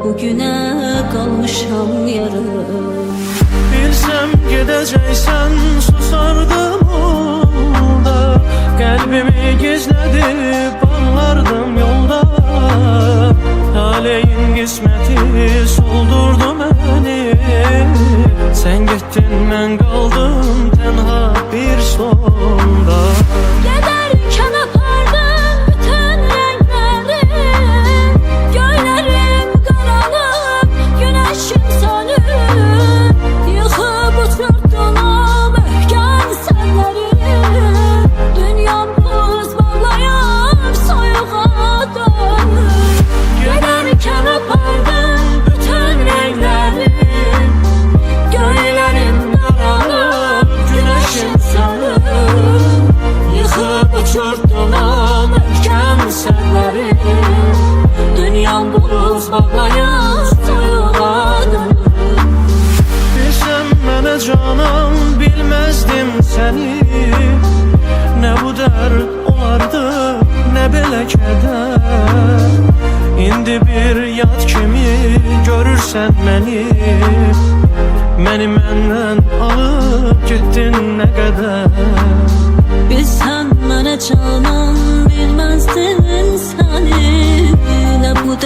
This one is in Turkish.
bugüne kalmışam yarım. Bilsem gideceksen susardım orada, kalbimi gizledip ağlardım yolda. Taleyin kısmeti soldurdu beni, sen gittin ben kaldım tenha bir sonda. Giderken apardım bütün renklerim, göylerim kararıp güneşim sönüp, yıkıp uçurttun o möhkem sellerim. Dünyam buz bağlayıp soyuğa dönüp. Giderken apardım bütün renklerim, göylerim kararıp güneşim sönüp, yıkıp uçurttun o möhkem sellerim. Dünyam buz bağlayıp soyuğa dönüp. Bilsem mənə canım, bilmezdim seni. Ne bu dert olardı, ne belə keder. İndi bir yad kimi görürsən məni, məni məndən alıp gittin ne kadar. Bilsen mənə canım, bilməzdin səni. Ne bu